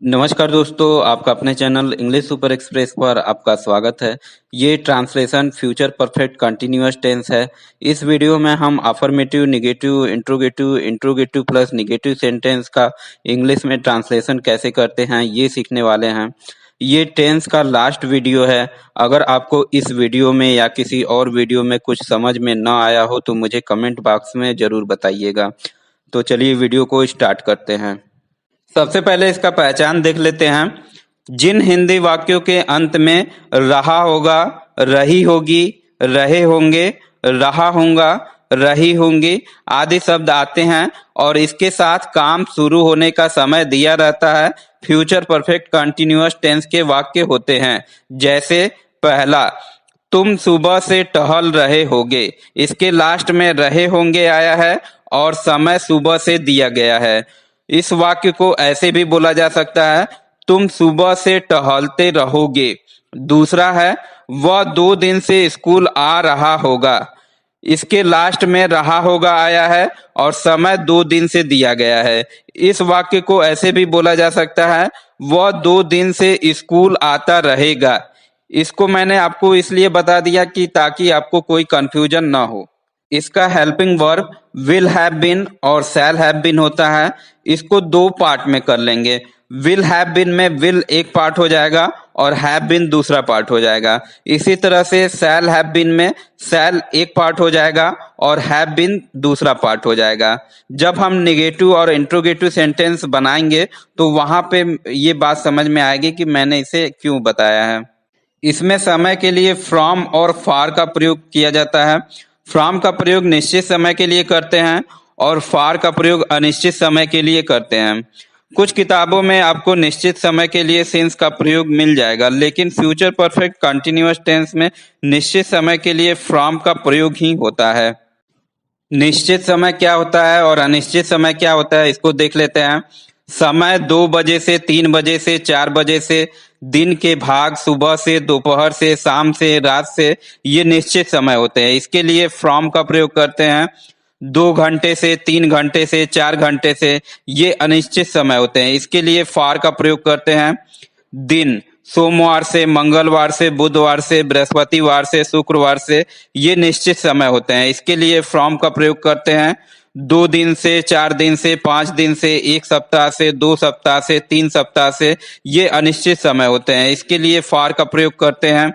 नमस्कार दोस्तों, आपका अपने चैनल इंग्लिश सुपर एक्सप्रेस पर आपका स्वागत है। ये translation future perfect continuous tense है। इस वीडियो में हम affirmative, negative, interrogative, interrogative plus negative sentence का इंग्लिश में ट्रांसलेशन कैसे करते हैं ये सीखने वाले हैं। ये टेंस का लास्ट वीडियो है। अगर आपको इस वीडियो में या किसी और वीडियो में कुछ समझ में न आया हो तो मुझे कमेंट बॉक्स में जरूर बताइएगा। तो चलिए वीडियो को स्टार्ट करते हैं। सबसे पहले इसका पहचान देख लेते हैं। जिन हिंदी वाक्यों के अंत में रहा होगा, रही होगी, रहे होंगे, रहा होगा, रही होंगी आदि शब्द आते हैं और इसके साथ काम शुरू होने का समय दिया रहता है, फ्यूचर परफेक्ट कंटिन्यूअस टेंस के वाक्य होते हैं। जैसे पहला, तुम सुबह से टहल रहे होगे, इसके लास्ट में रहे होंगे आया है और समय सुबह से दिया गया है। इस वाक्य को ऐसे भी बोला जा सकता है, तुम सुबह से टहलते रहोगे। दूसरा है, वह 2 दिन से स्कूल आ रहा होगा, इसके लास्ट में रहा होगा आया है और समय 2 दिन से दिया गया है। इस वाक्य को ऐसे भी बोला जा सकता है, वह 2 दिन से स्कूल आता रहेगा। इसको मैंने आपको इसलिए बता दिया कि ताकि आपको कोई कंफ्यूजन ना हो। इसका helping verb will have been और शैल हैव बीन होता है। इसको 2 पार्ट में कर लेंगे। विल हैव बीन में विल एक पार्ट हो जाएगा और हैव बीन दूसरा पार्ट हो जाएगा। इसी तरह से शैल हैव बीन में शैल एक पार्ट हो जाएगा और हैव बीन दूसरा पार्ट हो जाएगा। जब हम नेगेटिव और इंट्रोगेटिव सेंटेंस बनाएंगे तो वहां पे ये बात समझ में आएगी कि मैंने इसे क्यों बताया है। इसमें समय के लिए फ्रॉम और फार का प्रयोग किया जाता है। फ्रॉम का प्रयोग निश्चित समय के लिए करते हैं और फार का प्रयोग अनिश्चित समय के लिए करते हैं। कुछ किताबों में आपको निश्चित समय के लिए सिंस का प्रयोग मिल जाएगा, लेकिन फ्यूचर परफेक्ट कंटिन्यूअस टेंस में निश्चित समय के लिए फ्रॉम का प्रयोग ही होता है। निश्चित समय क्या होता है और अनिश्चित समय क्या होता है इसको देख लेते हैं। समय 2 बजे से 3 बजे से 4 बजे से, दिन के भाग सुबह से, दोपहर से, शाम से, रात से, ये निश्चित समय होते हैं। इसके लिए फ्रॉम का प्रयोग करते हैं। 2 घंटे से, 3 घंटे से, 4 घंटे से, ये अनिश्चित समय होते हैं। इसके लिए फार का प्रयोग करते हैं। दिन सोमवार से, मंगलवार से, बुधवार से, बृहस्पतिवार से, शुक्रवार से, ये निश्चित समय होते हैं। इसके लिए फ्रॉम का प्रयोग करते हैं। 2 दिन से, 4 दिन से, 5 दिन से, 1 सप्ताह से, 2 सप्ताह से, 3 सप्ताह से, ये अनिश्चित समय होते हैं। इसके लिए फार का प्रयोग करते हैं।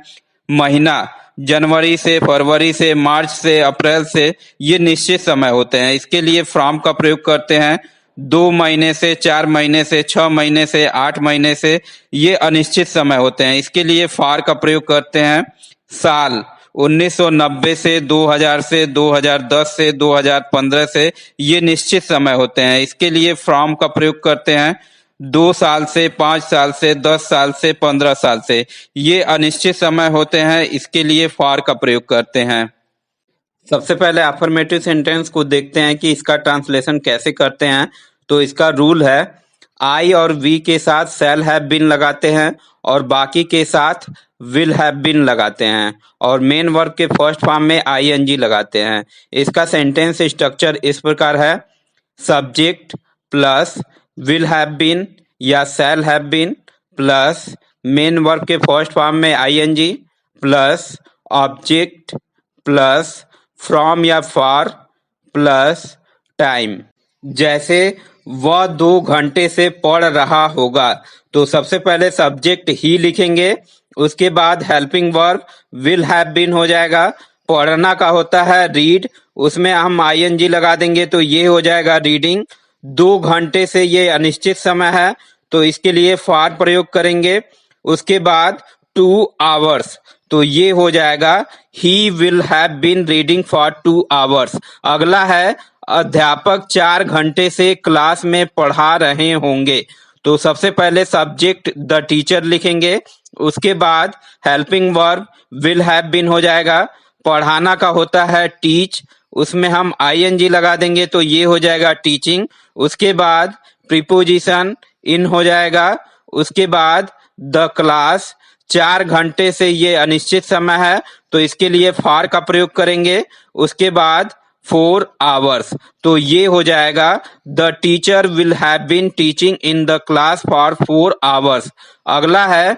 महीना जनवरी से, फरवरी से, मार्च से, अप्रैल से, ये निश्चित समय होते हैं। इसके लिए फ्रॉम का प्रयोग करते हैं। 2 महीने से, 4 महीने से, 6 महीने से, 8 महीने से, ये अनिश्चित समय होते हैं। इसके लिए फार का प्रयोग करते हैं। साल 1990 से, 2000 से, 2010 से, 2015 से, ये निश्चित समय होते हैं। इसके लिए फ्रॉम का प्रयोग करते हैं। 2 साल से, 5 साल से, 10 साल से, 15 साल से, ये अनिश्चित समय होते हैं। इसके लिए फार का प्रयोग करते हैं। सबसे पहले अफर्मेटिव सेंटेंस को देखते हैं कि इसका ट्रांसलेशन कैसे करते हैं। तो इसका रूल है, आई और वी के साथ शैल हैव बीन लगाते हैं और बाकी के साथ विल हैव बीन लगाते हैं और मेन वर्ब के फर्स्ट फॉर्म में आईएनजी लगाते हैं। इसका सेंटेंस स्ट्रक्चर इस प्रकार है, subject plus will have been या shall have been plus main verb के फर्स्ट फॉर्म में ING plus object plus from या फॉर प्लस टाइम। जैसे वह 2 घंटे से पढ़ रहा होगा, तो सबसे पहले सब्जेक्ट ही लिखेंगे, उसके बाद helping verb will have been हो जाएगा। पढ़ना का होता है रीड, उसमें हम आईएनजी लगा देंगे तो ये हो जाएगा रीडिंग। 2 घंटे से ये अनिश्चित समय है तो इसके लिए फॉर प्रयोग करेंगे। उसके बाद 2 आवर्स, तो ये हो जाएगा he will have been reading for 2 hours. अगला है अध्यापक 4 घंटे से क्लास में पढ़ा रहे होंगे, तो सबसे पहले सब्जेक्ट द टीचर लिखेंगे, उसके बाद helping verb will have been हो जाएगा। पढ़ाना का होता है टीच, उसमें हम आईएनजी लगा देंगे तो ये हो जाएगा टीचिंग। उसके बाद प्रीपोजिशन इन हो जाएगा। उसके बाद द क्लास, 4 घंटे से ये अनिश्चित समय है तो इसके लिए फॉर का प्रयोग करेंगे। उसके बाद 4 hours। तो ये हो जाएगा the teacher will have been teaching in the class for 4 hours। अगला है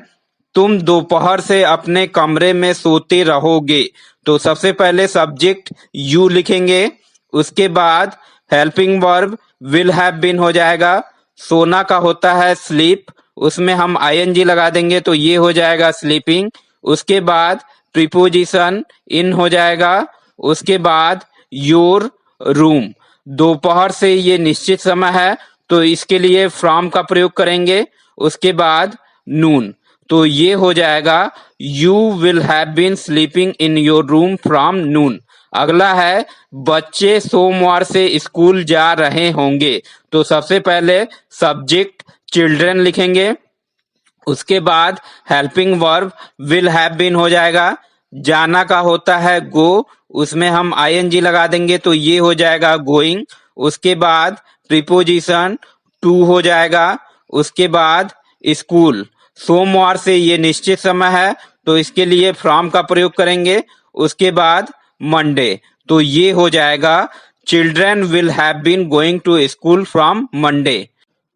तुम दोपहर से अपने कमरे में सोते रहोगे। तो सबसे पहले सब्जेक्ट यू लिखेंगे, उसके बाद helping verb will have been हो जाएगा, सोना का होता है स्लीप, उसमें हम आईएनजी लगा देंगे तो ये हो जाएगा स्लीपिंग। उसके बाद प्रीपोजिशन इन हो जाएगा, उसके बाद योर रूम। दोपहर से ये निश्चित समय है तो इसके लिए फ्रॉम का प्रयोग करेंगे। उसके बाद नून, तो ये हो जाएगा you will have been sleeping in your room from noon. अगला है बच्चे सोमवार से स्कूल जा रहे होंगे। तो सबसे पहले सब्जेक्ट चिल्ड्रन लिखेंगे, उसके बाद helping verb will have been हो जाएगा, जाना का होता है गो, उसमें हम आईएनजी लगा देंगे तो ये हो जाएगा गोइंग। उसके बाद प्रीपोजिशन टू हो जाएगा, उसके बाद स्कूल, सोमवार से ये निश्चित समय है तो इसके लिए फ्रॉम का प्रयोग करेंगे। उसके बाद मंडे, तो ये हो जाएगा children will have been going to school from Monday.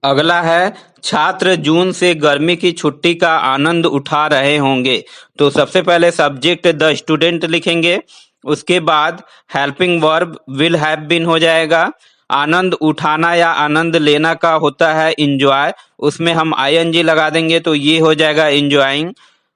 अगला है छात्र जून से गर्मी की छुट्टी का आनंद उठा रहे होंगे। तो सबसे पहले सब्जेक्ट द स्टूडेंट लिखेंगे, उसके बाद helping verb will have been हो जाएगा, आनंद उठाना या आनंद लेना का होता है इंजॉय, उसमें हम आईएनजी लगा देंगे तो ये हो जाएगा इंजॉइंग।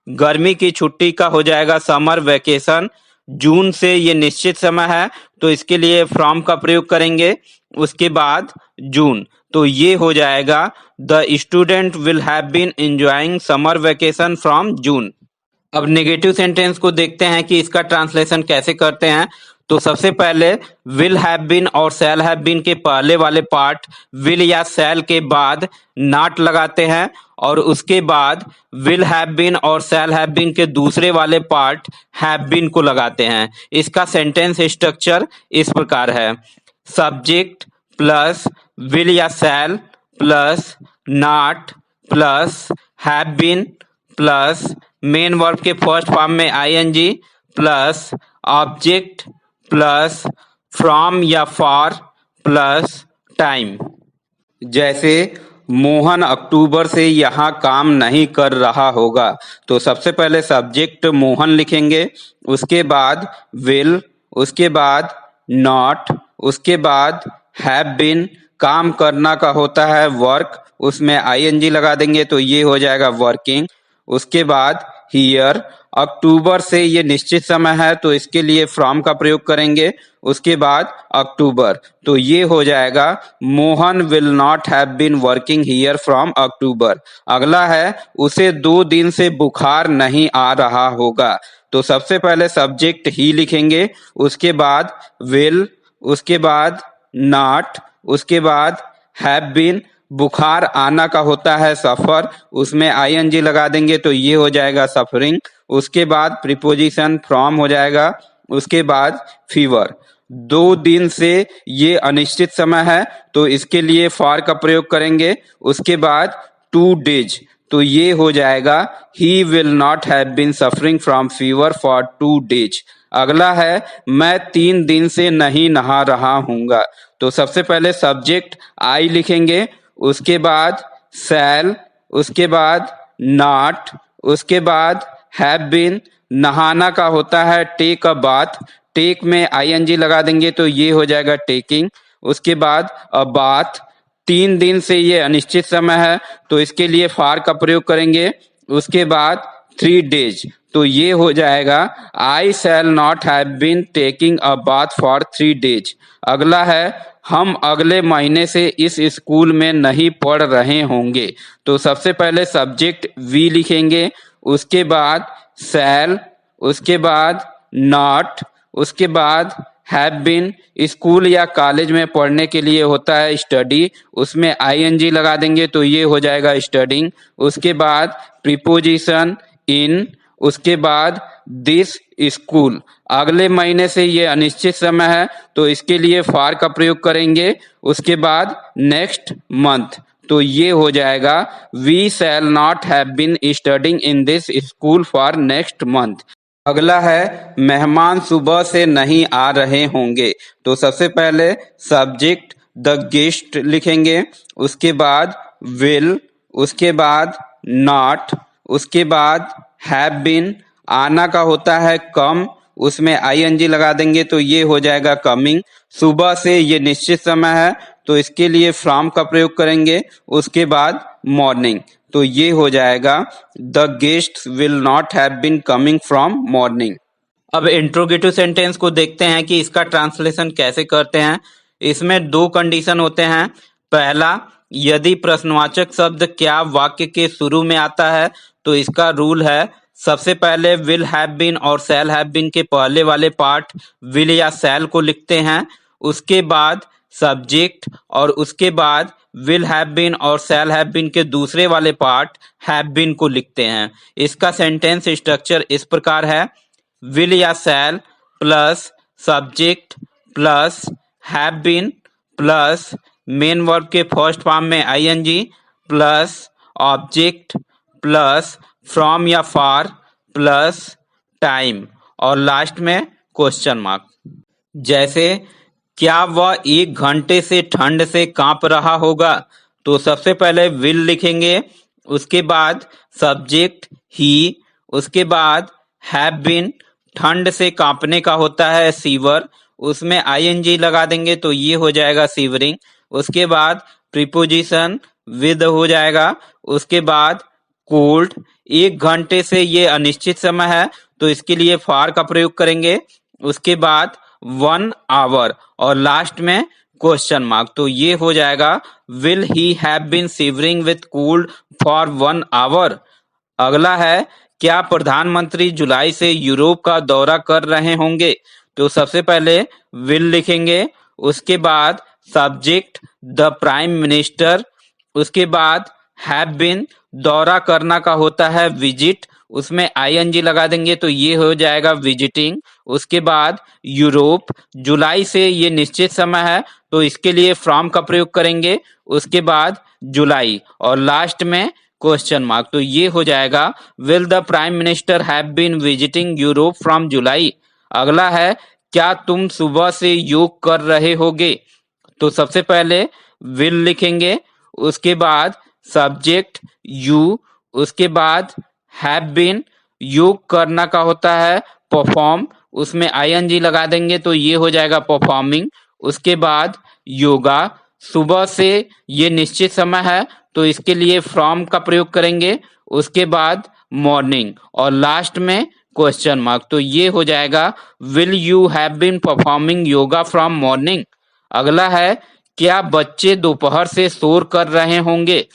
गर्मी की छुट्टी का हो जाएगा समर वेकेशन, जून से ये निश्चित समय है तो इसके लिए फ्रॉम का प्रयोग करेंगे। उसके बाद जून, तो ये हो जाएगा the student will have been enjoying summer vacation from June. अब नेगेटिव सेंटेंस को देखते हैं कि इसका ट्रांसलेशन कैसे करते हैं। तो सबसे पहले विल हैव बीन और शैल हैव बीन के पहले वाले पार्ट विल या शैल के बाद नॉट लगाते हैं और उसके बाद विल हैव बीन और शैल हैव बीन के दूसरे वाले पार्ट हैव बीन को लगाते हैं। इसका सेंटेंस स्ट्रक्चर इस प्रकार है, सब्जेक्ट प्लस विल या shall plus not plus have been plus main verb के फर्स्ट फॉर्म में ING plus object plus from या फॉर प्लस टाइम। जैसे मोहन अक्टूबर से यहाँ काम नहीं कर रहा होगा। तो सबसे पहले सब्जेक्ट मोहन लिखेंगे, उसके बाद विल, उसके बाद नॉट, उसके बाद हैव बीन, काम करना का होता है वर्क, उसमें आईएनजी लगा देंगे तो ये हो जाएगा वर्किंग। उसके बाद हियर, अक्टूबर से ये निश्चित समय है तो इसके लिए फ्रॉम का प्रयोग करेंगे। उसके बाद अक्टूबर, तो ये हो जाएगा Mohan will not have been working here from October. अगला है उसे 2 दिन से बुखार नहीं आ रहा होगा। तो सबसे पहले सब्जेक्ट ही लिखेंगे, उसके बाद विल, उसके बाद नॉट, उसके बाद हैव बीन, बुखार आना का होता है सफर, उसमें आईएनजी लगा देंगे तो ये हो जाएगा सफरिंग। उसके बाद प्रीपोजिशन फ्रॉम हो जाएगा, उसके बाद फीवर, 2 दिन से ये अनिश्चित समय है तो इसके लिए फॉर का प्रयोग करेंगे। उसके बाद 2 days, तो ये हो जाएगा he will not have been suffering from fever for 2 days। अगला है मैं 3 दिन से नहीं नहा रहा हूँगा। तो सबसे पहले सब्जेक्ट आई लिखेंगे, उसके बाद शैल, उसके बाद नॉट, उसके बाद हैव बीन, नहाना का होता है टेक अ बाथ, टेक में आईएनजी लगा देंगे तो ये हो जाएगा टेकिंग। उसके बाद अ बाथ, 3 दिन से ये अनिश्चित समय है तो इसके लिए फॉर का प्रयोग करेंगे। उसके बाद 3 days, तो ये हो जाएगा I shall not have been taking a bath for 3 days। अगला है हम अगले महीने से इस स्कूल में नहीं पढ़ रहे होंगे। तो सबसे पहले सब्जेक्ट वी लिखेंगे, उसके बाद शैल, उसके बाद नॉट, उसके बाद हैव बीन, स्कूल या कॉलेज में पढ़ने के लिए होता है स्टडी, उसमें आईएनजी लगा देंगे तो ये हो जाएगा स्टडिंग। उसके बाद प्रीपोजिशन इन, उसके बाद दिस स्कूल, अगले महीने से ये अनिश्चित समय है तो इसके लिए फॉर का प्रयोग करेंगे। उसके बाद नेक्स्ट मंथ, तो ये हो जाएगा we shall not have been studying in this school for next month. अगला है मेहमान सुबह से नहीं आ रहे होंगे। तो सबसे पहले सब्जेक्ट द गेस्ट लिखेंगे, उसके बाद विल, उसके बाद नॉट, उसके बाद हैव बीन। आना का होता है कम, उसमें आईएनजी लगा देंगे तो ये हो जाएगा कमिंग। सुबह से ये निश्चित समय है तो इसके लिए फ्रॉम का प्रयोग करेंगे, उसके बाद मॉर्निंग। तो ये हो जाएगा the guest will not have been coming from morning. अब इंट्रोगेटिव सेंटेंस को देखते हैं कि इसका ट्रांसलेशन कैसे करते हैं। इसमें दो कंडीशन होते हैं। पहला, यदि प्रश्नवाचक शब्द क्या वाक्य के शुरू में आता है तो इसका रूल है सबसे पहले विल हैव बीन और शैल हैव बीन के पहले वाले पार्ट विल या शैल को लिखते हैं, उसके बाद सब्जेक्ट और उसके बाद विल हैव बीन और शैल हैव बीन के दूसरे वाले पार्ट हैव बीन को लिखते हैं। इसका सेंटेंस स्ट्रक्चर इस प्रकार है, विल या shall plus subject plus have been plus main verb के फर्स्ट फॉर्म में ING plus object plus from या फॉर प्लस टाइम और लास्ट में क्वेश्चन मार्क। जैसे क्या वह 1 घंटे से ठंड से कांप रहा होगा। तो सबसे पहले विल लिखेंगे, उसके बाद सब्जेक्ट ही, उसके बाद हैव बीन। ठंड से कांपने का होता है सीवर, उसमें आईएनजी लगा देंगे तो ये हो जाएगा सीवरिंग। उसके बाद प्रीपोजिशन विद हो जाएगा, उसके बाद कोल्ड। 1 घंटे से ये अनिश्चित समय है तो इसके लिए फॉर का प्रयोग करेंगे, उसके बाद 1 आवर और लास्ट में क्वेश्चन मार्क। तो ये हो जाएगा will he have been shivering with cold for 1 hour. अगला है क्या प्रधानमंत्री जुलाई से यूरोप का दौरा कर रहे होंगे। तो सबसे पहले विल लिखेंगे, उसके बाद सब्जेक्ट द प्राइम मिनिस्टर, उसके बाद हैव बीन। दौरा करना का होता है विजिट, उसमें आईएनजी लगा देंगे तो ये हो जाएगा विजिटिंग। उसके बाद यूरोप, जुलाई से ये निश्चित समय है तो इसके लिए फ्रॉम का प्रयोग करेंगे, उसके बाद जुलाई और लास्ट में क्वेश्चन मार्क। तो ये हो जाएगा will the prime minister have been visiting Europe from July. अगला है क्या तुम सुबह से योग कर रहे होगे। तो सबसे पहले विल लिखेंगे, उसके बाद सब्जेक्ट यू, उसके बाद हैव बीन। योग करना का होता है परफॉर्म, उसमें आईएनजी लगा देंगे तो ये हो जाएगा परफॉर्मिंग। उसके बाद योगा, सुबह से ये निश्चित समय है तो इसके लिए फ्रॉम का प्रयोग करेंगे, उसके बाद मॉर्निंग और लास्ट में क्वेश्चन मार्क। तो ये हो जाएगा will you have been performing yoga from morning. अगला है क्या बच्चे दोपहर से शोर कर रहे होंगे।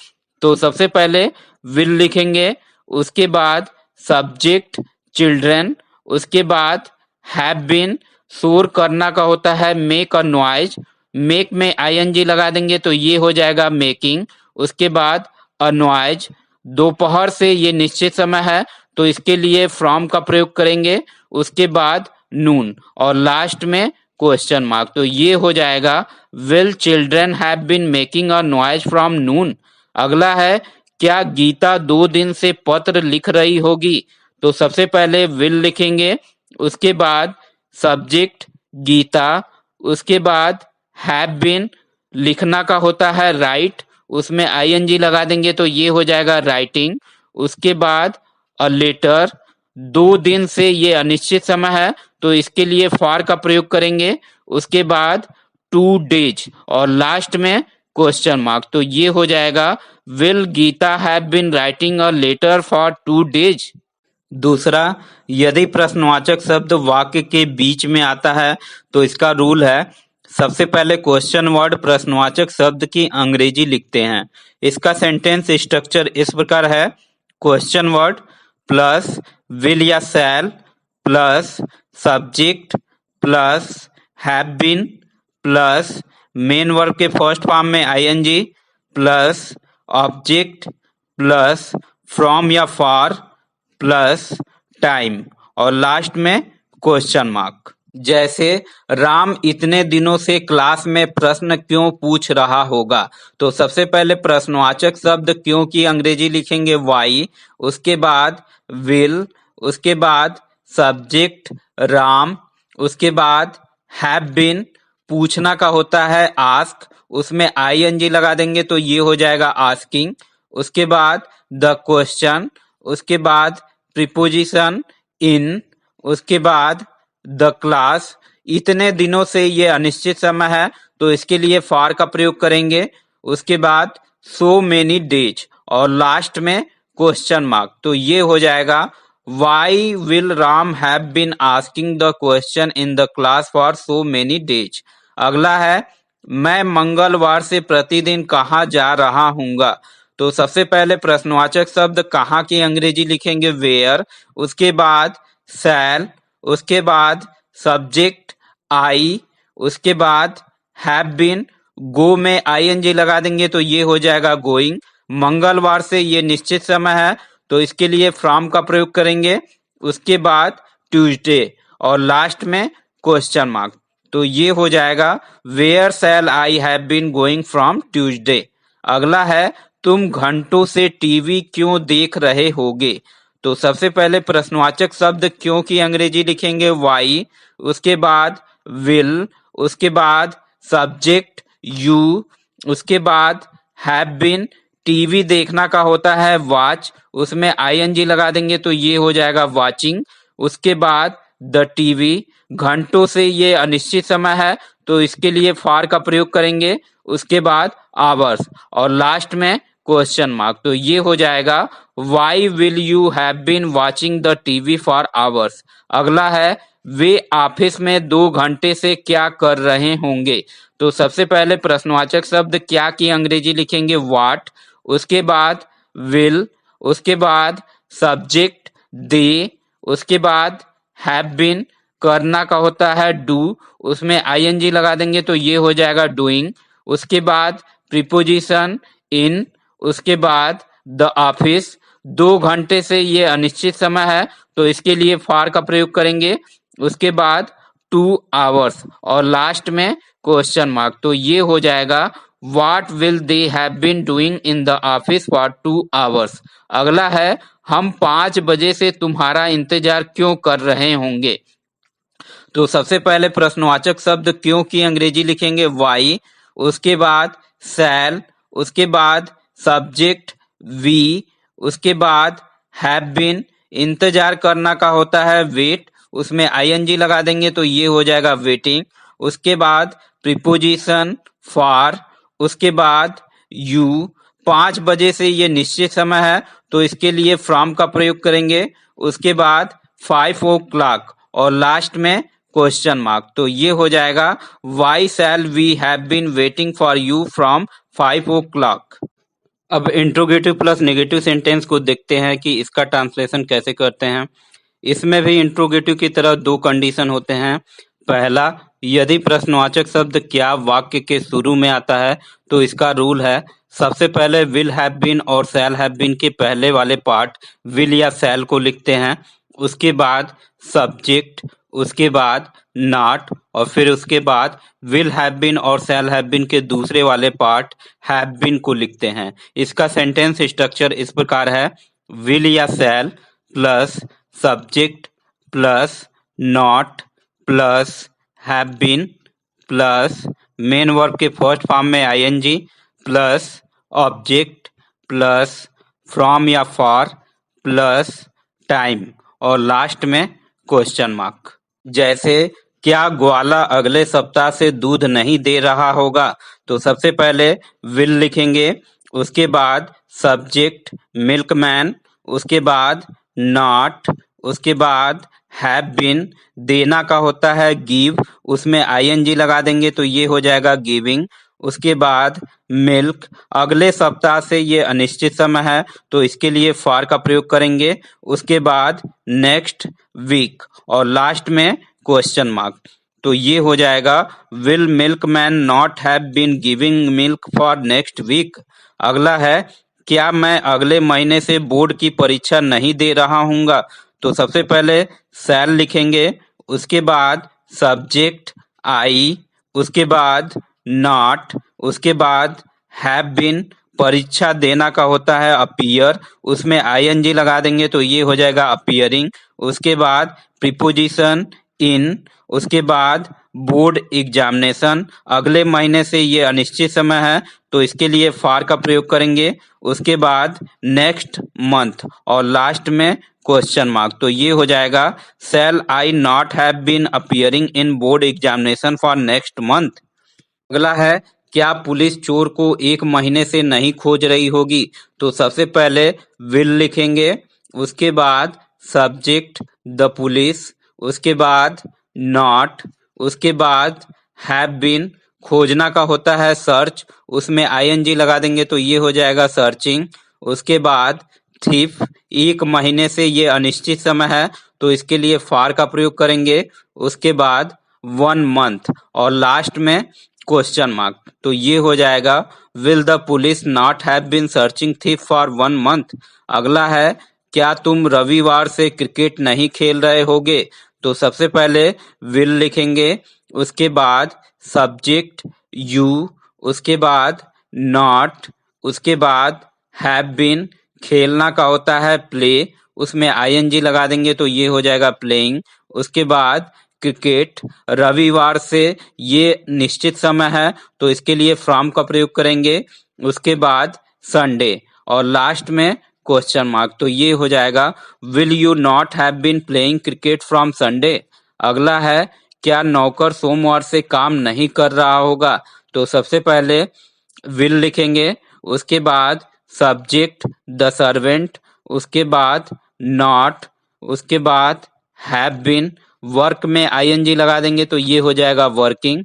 तो सबसे पहले विल लिखेंगे, उसके बाद सब्जेक्ट चिल्ड्रन, उसके बाद हैव बीन। शोर करना का होता है मेक अ नॉइज, मेक में आईएनजी लगा देंगे तो ये हो जाएगा मेकिंग। उसके बाद अ नॉइज, दोपहर से ये निश्चित समय है तो इसके लिए फ्रॉम का प्रयोग करेंगे, उसके बाद नून और लास्ट में क्वेश्चन मार्क। तो ये हो जाएगा will children have been making a noise from noon. अगला है क्या गीता 2 दिन से पत्र लिख रही होगी। तो सबसे पहले विल लिखेंगे, उसके बाद सब्जेक्ट गीता, उसके बाद हैव बीन। लिखना का होता है राइट, उसमें आईएनजी लगा देंगे तो ये हो जाएगा राइटिंग। उसके बाद अ लेटर, 2 दिन से ये अनिश्चित समय है तो इसके लिए फॉर का प्रयोग करेंगे, उसके बाद 2 डेज और लास्ट में क्वेश्चन मार्क। तो ये हो जाएगा will Geeta have been writing a letter for 2 days. दूसरा, यदि प्रश्नवाचक शब्द वाक्य के बीच में आता है तो इसका रूल है सबसे पहले क्वेश्चन वर्ड प्रश्नवाचक शब्द की अंग्रेजी लिखते हैं। इसका सेंटेंस स्ट्रक्चर इस प्रकार है, क्वेश्चन वर्ड प्लस विल या shall plus subject plus have been plus main verb के फर्स्ट फॉर्म में ING plus object plus from या फॉर प्लस टाइम और लास्ट में क्वेश्चन मार्क। जैसे राम इतने दिनों से क्लास में प्रश्न क्यों पूछ रहा होगा। तो सबसे पहले प्रश्नवाचक शब्द क्यों की अंग्रेजी लिखेंगे वाई, उसके बाद विल, उसके बाद सब्जेक्ट राम, उसके बाद हैव बीन पूछना का होता है आस्क, उसमें आईएनजी लगा देंगे तो ये हो जाएगा आस्किंग। उसके बाद द क्वेश्चन, उसके बाद प्रीपोजिशन इन, उसके बाद द क्लास। इतने दिनों से ये अनिश्चित समय है तो इसके लिए फॉर का प्रयोग करेंगे। उसके बाद सो मेनी डेज और लास्ट में क्वेश्चन मार्क, तो ये हो जाएगा why will Ram have been asking the question in the class for so many days. अगला है मैं मंगलवार से प्रतिदिन कहाँ जा रहा हूँगा। तो सबसे पहले प्रश्नवाचक शब्द कहाँ की अंग्रेजी लिखेंगे वेयर, उसके बाद शैल, उसके बाद सब्जेक्ट आई, उसके बाद हैव बीन, गो में आईएनजी लगा देंगे तो ये हो जाएगा गोइंग। मंगलवार से ये निश्चित समय है तो इसके लिए फ्रॉम का प्रयोग करेंगे। उसके बाद ट्यूसडे और लास्ट में क्वेश्चन मार्क, तो ये हो जाएगा where shall I have been going from Tuesday. अगला है तुम घंटों से टीवी क्यों देख रहे होगे। तो सबसे पहले प्रश्नवाचक शब्द क्यों की अंग्रेजी लिखेंगे वाई, उसके बाद विल, उसके बाद सब्जेक्ट यू, उसके बाद हैव बीन, टीवी देखना का होता है वॉच, उसमें आईएनजी लगा देंगे तो ये हो जाएगा वॉचिंग। उसके बाद द टीवी, घंटों से ये अनिश्चित समय है तो इसके लिए फॉर का प्रयोग करेंगे। उसके बाद आवर्स और लास्ट में क्वेश्चन मार्क, तो ये हो जाएगा why will you have been watching the TV for hours. अगला है वे ऑफिस में 2 घंटे से क्या कर रहे होंगे। तो सबसे पहले प्रश्नवाचक शब्द क्या की अंग्रेजी लिखेंगे व्हाट, उसके बाद विल, उसके बाद सब्जेक्ट दे, उसके बाद हैव बीन, करना का होता है डू, उसमें आईएनजी लगा देंगे तो ये हो जाएगा डूइंग। उसके बाद प्रीपोजिशन इन, उसके बाद द ऑफिस, 2 घंटे से ये अनिश्चित समय है तो इसके लिए फॉर का प्रयोग करेंगे। उसके बाद 2 आवर्स और लास्ट में क्वेश्चन मार्क, तो ये हो जाएगा what will they have been doing in the office for 2 hours. अगला है हम 5 बजे से तुम्हारा इंतजार क्यों कर रहे होंगे। तो सबसे पहले प्रश्नवाचक शब्द क्यों की अंग्रेजी लिखेंगे वाई, उसके बाद शैल, उसके बाद सब्जेक्ट वी, उसके बाद हैव बीन, इंतजार करना का होता है वेट, उसमें आईएनजी लगा देंगे तो ये हो जाएगा वेटिंग। उसके बाद प्रीपोजिशन फॉर, उसके बाद यू, 5 बजे से ये निश्चित समय है तो इसके लिए फ्रॉम का प्रयोग करेंगे। उसके बाद 5 o'clock और लास्ट में क्वेश्चन मार्क, तो ये हो जाएगा why shall we have been waiting for you from 5 o'clock। अब इंट्रोगेटिव प्लस नेगेटिव सेंटेंस को देखते हैं कि इसका ट्रांसलेशन कैसे करते हैं। इसमें भी इंट्रोगेटिव की तरह 2 कंडीशन होते हैं। पहला, यदि प्रश्नवाचक शब्द क्या वाक्य के शुरू में आता है तो इसका रूल है सबसे पहले विल हैव बीन और शैल हैव बीन के पहले वाले पार्ट विल या शैल को लिखते हैं, उसके बाद सब्जेक्ट, उसके बाद नॉट और फिर उसके बाद विल हैव बीन और शैल हैव बीन के दूसरे वाले पार्ट हैव बीन को लिखते हैं। इसका सेंटेंस स्ट्रक्चर इस प्रकार है विल या shall plus subject plus not plus have been plus main verb के फर्स्ट फॉर्म में ING plus object plus from या फॉर प्लस टाइम और लास्ट में क्वेश्चन मार्क। जैसे क्या ग्वाला अगले सप्ताह से दूध नहीं दे रहा होगा, तो सबसे पहले विल लिखेंगे, उसके बाद सब्जेक्ट मिल्कमैन, उसके बाद नॉट, उसके बाद हैव बीन, देना का होता है गिव, उसमें आईएनजी लगा देंगे तो ये हो जाएगा गिविंग। उसके बाद मिल्क, अगले सप्ताह से ये अनिश्चित समय है तो इसके लिए फॉर का प्रयोग करेंगे। उसके बाद नेक्स्ट वीक और लास्ट में क्वेश्चन मार्क, तो ये हो जाएगा will milkman not have been giving milk for next week. अगला है क्या मैं अगले महीने से बोर्ड की परीक्षा नहीं दे रहा हूँगा, तो सबसे पहले शैल लिखेंगे, उसके बाद सब्जेक्ट आई, उसके बाद नॉट, उसके बाद हैव बीन, परीक्षा देना का होता है अपीयर, उसमें आईएनजी लगा देंगे तो ये हो जाएगा अपीयरिंग। उसके बाद प्रीपोजिशन इन, उसके बाद बोर्ड एग्जामिनेशन, अगले महीने से ये अनिश्चित समय है तो इसके लिए फॉर का प्रयोग करेंगे, उसके बाद नेक्स्ट मंथ और लास्ट में क्वेश्चन मार्क। तो ये हो जाएगा shall I not have been appearing in board examination for next month. अगला है क्या पुलिस चोर को 1 महीने से नहीं खोज रही होगी? तो सबसे पहले विल लिखेंगे, उसके बाद सब्जेक्ट द पुलिस, उसके बाद नॉट, उसके बाद हैव बीन, खोजना का होता है सर्च, उसमें आईएनजी लगा देंगे तो ये हो जाएगा सर्चिंग, उसके बाद थीफ, 1 महीने से ये अनिश्चित समय है तो इसके लिए फॉर का प्रयोग करेंगे, उसके बाद 1 मंथ और लास्ट में क्वेश्चन मार्क। तो ये हो जाएगा will the police not have been searching thief for 1 month. अगला है क्या तुम रविवार से क्रिकेट नहीं खेल रहे होगे? तो सबसे पहले विल लिखेंगे, उसके बाद सब्जेक्ट यू, उसके बाद नॉट, उसके बाद हैव बीन, खेलना का होता है प्ले, उसमें आईएनजी लगा देंगे तो ये हो जाएगा प्लेइंग, उसके बाद क्रिकेट, रविवार से ये निश्चित समय है तो इसके लिए फ्रॉम का प्रयोग करेंगे, उसके बाद संडे और लास्ट में क्वेश्चन मार्क। तो ये हो जाएगा will you not have been playing cricket from Sunday. अगला है क्या नौकर सोमवार से काम नहीं कर रहा होगा? तो सबसे पहले विल लिखेंगे, उसके बाद सब्जेक्ट द सर्वेंट, उसके बाद नॉट, उसके बाद हैव बीन, वर्क में आईएनजी लगा देंगे तो ये हो जाएगा वर्किंग,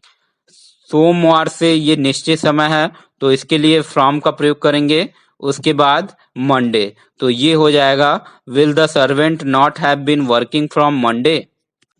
सोमवार से ये निश्चित समय है तो इसके लिए फ्रॉम का प्रयोग करेंगे, उसके बाद मंडे। तो ये हो जाएगा will the servant not have been working from Monday.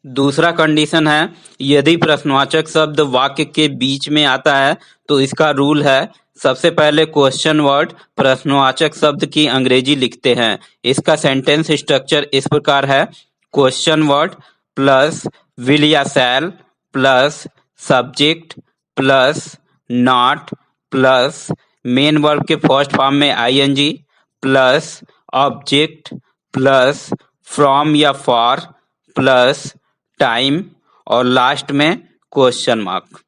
दूसरा कंडीशन है यदि प्रश्नवाचक शब्द वाक्य के बीच में आता है तो इसका रूल है सबसे पहले क्वेश्चन वर्ड प्रश्नवाचक शब्द की अंग्रेजी लिखते हैं। इसका सेंटेंस स्ट्रक्चर इस प्रकार है क्वेश्चन वर्ड प्लस विल या shall plus subject plus not plus main verb के फर्स्ट फॉर्म में ING plus object plus from या फॉर प्लस टाइम और लास्ट में क्वेश्चन मार्क।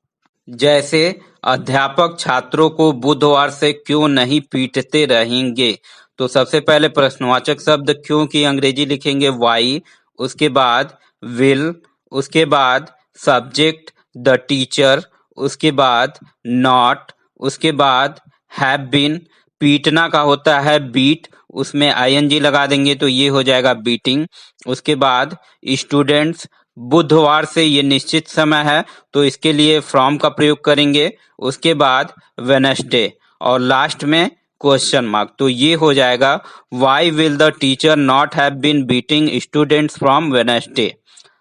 जैसे अध्यापक छात्रों को बुधवार से क्यों नहीं पीटते रहेंगे? तो सबसे पहले प्रश्नवाचक शब्द क्यों की अंग्रेजी लिखेंगे वाई, उसके बाद विल, उसके बाद सब्जेक्ट द टीचर, उसके बाद नॉट, उसके बाद हैव बीन, पीटना का होता है बीट, उसमें आईएनजी लगा देंगे तो ये हो जाएगा बीटिंग, उसके बाद स्टूडेंट्स, बुधवार से ये निश्चित समय है तो इसके लिए फ्रॉम का प्रयोग करेंगे, उसके बाद वेडनेसडे और लास्ट में क्वेश्चन मार्क। तो ये हो जाएगा why will the teacher not have been beating students from Wednesday.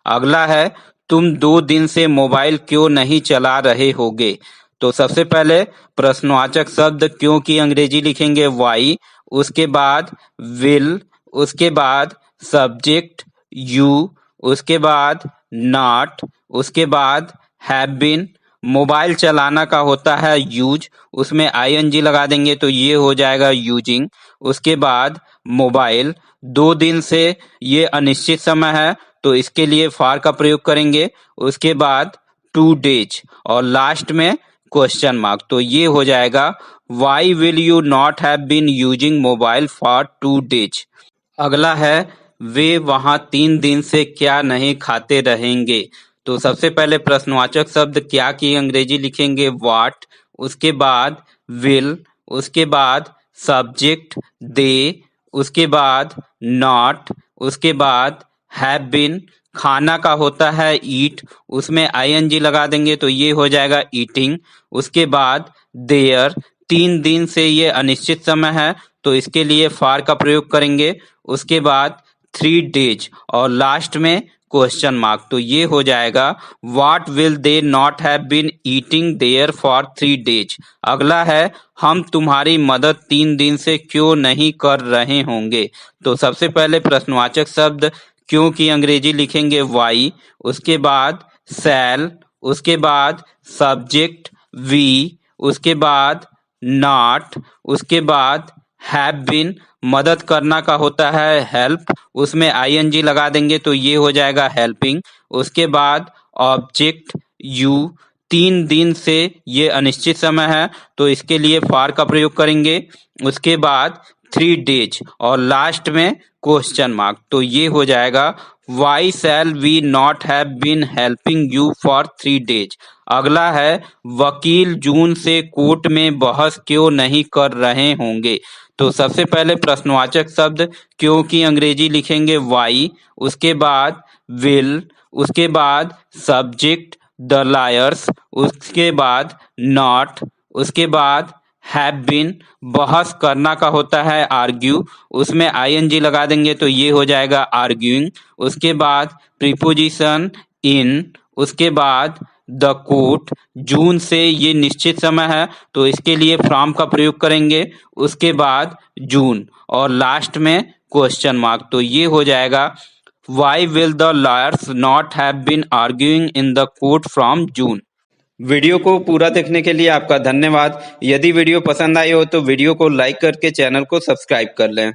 अगला है तुम 2 दिन से मोबाइल क्यों नहीं चला रहे होगे? तो सबसे पहले प्रश्नवाचक शब्द क्यों की अंग्रेजी लिखेंगे वाई, उसके बाद विल, उसके बाद सब्जेक्ट यू, उसके बाद नॉट, उसके बाद हैव बीन, मोबाइल चलाना का होता है यूज, उसमें आईएनजी लगा देंगे तो ये हो जाएगा यूजिंग, उसके बाद मोबाइल, 2 दिन से ये अनिश्चित समय है तो इसके लिए फॉर का प्रयोग करेंगे, उसके बाद 2 डेज और लास्ट में क्वेश्चन मार्क। तो ये हो जाएगा why will you not have been using mobile for 2 days. अगला है वे वहां 3 दिन से क्या नहीं खाते रहेंगे? तो सबसे पहले प्रश्नवाचक शब्द क्या की अंग्रेजी लिखेंगे व्हाट, उसके बाद विल, उसके बाद सब्जेक्ट दे, उसके बाद नॉट, उसके बाद हैव बीन, खाना का होता है ईट, उसमें आईएनजी लगा देंगे तो ये हो जाएगा ईटिंग, उसके बाद देयर, 3 दिन से ये अनिश्चित समय है तो इसके लिए फॉर का प्रयोग करेंगे, उसके बाद 3 डेज और लास्ट में क्वेश्चन मार्क। तो ये हो जाएगा what will they not have been eating there for 3 days. अगला है हम तुम्हारी मदद 3 दिन से क्यों नहीं कर रहे होंगे? तो सबसे पहले प्रश्नवाचक शब्द क्यों की अंग्रेजी लिखेंगे वाई, उसके बाद शैल, उसके बाद सब्जेक्ट वी, उसके बाद नॉट, उसके बाद हैव बीन मदद करना का होता है हेल्प, उसमें आईएनजी लगा देंगे तो ये हो जाएगा हेल्पिंग। उसके बाद ऑब्जेक्ट यू, 3 दिन से ये अनिश्चित समय है तो इसके लिए फॉर का प्रयोग करेंगे। उसके बाद 3 days और लास्ट में क्वेश्चन मार्क, तो ये हो जाएगा why shall we not have been helping you for 3 days। अगला है वकील जून से कोर्ट में बहस क्यों नहीं कर रहे होंगे। तो सबसे पहले प्रश्नवाचक शब्द क्यों की अंग्रेजी लिखेंगे वाई, उसके बाद विल, उसके बाद सब्जेक्ट द लायर्स, उसके बाद नॉट, उसके बाद हैव बीन, बहस करना का होता है आर्ग्यू, उसमें आईएनजी लगा देंगे तो ये हो जाएगा आर्ग्यूइंग। उसके बाद प्रीपोजिशन इन, उसके बाद द कोर्ट, जून से ये निश्चित समय है तो इसके लिए फ्रॉम का प्रयोग करेंगे। उसके बाद जून और लास्ट में क्वेश्चन मार्क, तो ये हो जाएगा why will the lawyers not have been arguing in the court from June. Video को पूरा देखने के लिए आपका धन्यवाद। यदि वीडियो पसंद आई हो तो वीडियो को लाइक करके चैनल को सब्सक्राइब कर लें।